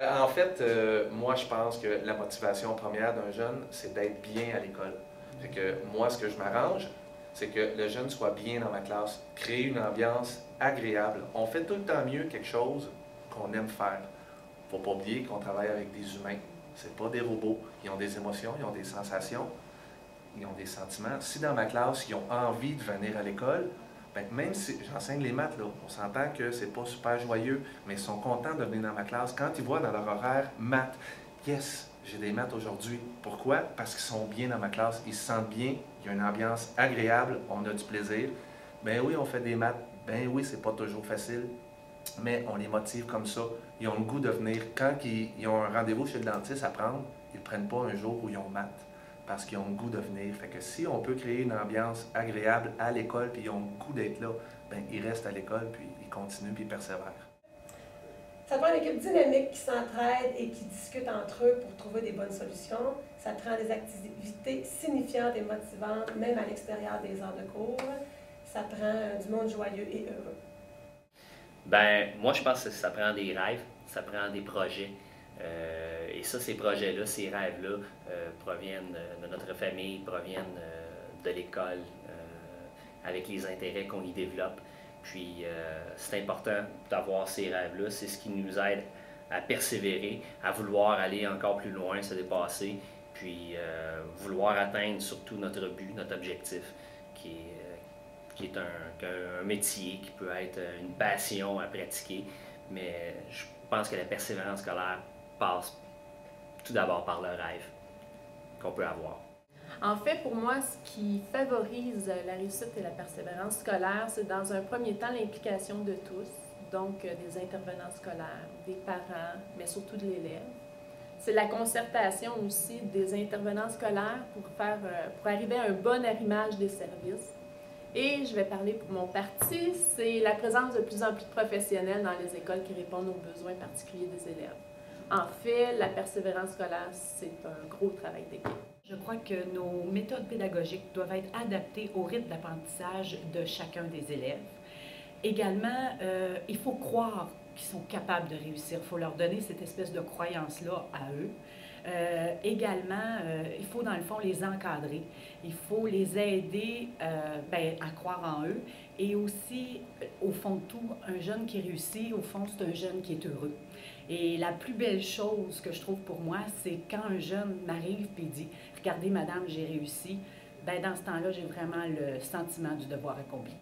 En fait, moi, je pense que la motivation première d'un jeune, c'est d'être bien à l'école. Fait que moi, ce que je m'arrange, c'est que le jeune soit bien dans ma classe, créer une ambiance agréable. On fait tout le temps mieux quelque chose qu'on aime faire. Faut pas oublier qu'on travaille avec des humains. C'est pas des robots. Ils ont des émotions, ils ont des sensations, ils ont des sentiments. Si dans ma classe, ils ont envie de venir à l'école, ben, même si j'enseigne les maths, là, on s'entend que c'est pas super joyeux, mais ils sont contents de venir dans ma classe. Quand ils voient dans leur horaire maths, yes, j'ai des maths aujourd'hui. Pourquoi? Parce qu'ils sont bien dans ma classe, ils se sentent bien, il y a une ambiance agréable, on a du plaisir. Ben oui, on fait des maths. Ben oui, c'est pas toujours facile, mais on les motive comme ça. Ils ont le goût de venir. Quand ils ont un rendez-vous chez le dentiste à prendre, ils ne prennent pas un jour où ils ont maths, parce qu'ils ont le goût de venir. Fait que si on peut créer une ambiance agréable à l'école, puis ils ont le goût d'être là, ben ils restent à l'école, puis ils continuent, puis ils persévèrent. Ça prend une équipe dynamique qui s'entraide et qui discute entre eux pour trouver des bonnes solutions. Ça prend des activités signifiantes et motivantes, même à l'extérieur des heures de cours. Ça prend du monde joyeux et heureux. Ben, moi, je pense que ça prend des rêves, ça prend des projets. Et ça, ces projets-là, ces rêves-là proviennent de notre famille, proviennent de l'école, avec les intérêts qu'on y développe. Puis, c'est important d'avoir ces rêves-là. C'est ce qui nous aide à persévérer, à vouloir aller encore plus loin, se dépasser, puis vouloir atteindre surtout notre but, notre objectif, qui est un métier, qui peut être une passion à pratiquer. Mais je pense que la persévérance scolaire passe tout d'abord par le rêve qu'on peut avoir. En fait, pour moi, ce qui favorise la réussite et la persévérance scolaire, c'est dans un premier temps l'implication de tous, donc des intervenants scolaires, des parents, mais surtout de l'élève. C'est la concertation aussi des intervenants scolaires pour arriver à un bon arrimage des services. Et je vais parler pour mon parti, c'est la présence de plus en plus de professionnels dans les écoles qui répondent aux besoins particuliers des élèves. En fait, la persévérance scolaire, c'est un gros travail d'équipe. Je crois que nos méthodes pédagogiques doivent être adaptées au rythme d'apprentissage de chacun des élèves. Également, il faut croire qu'ils sont capables de réussir. Il faut leur donner cette espèce de croyance-là à eux. Également, il faut dans le fond les encadrer. Il faut les aider à croire en eux. Et aussi, au fond de tout, un jeune qui réussit, au fond, c'est un jeune qui est heureux. Et la plus belle chose que je trouve pour moi, c'est quand un jeune m'arrive et dit « Regardez, madame, j'ai réussi », ben dans ce temps-là, j'ai vraiment le sentiment du devoir accompli.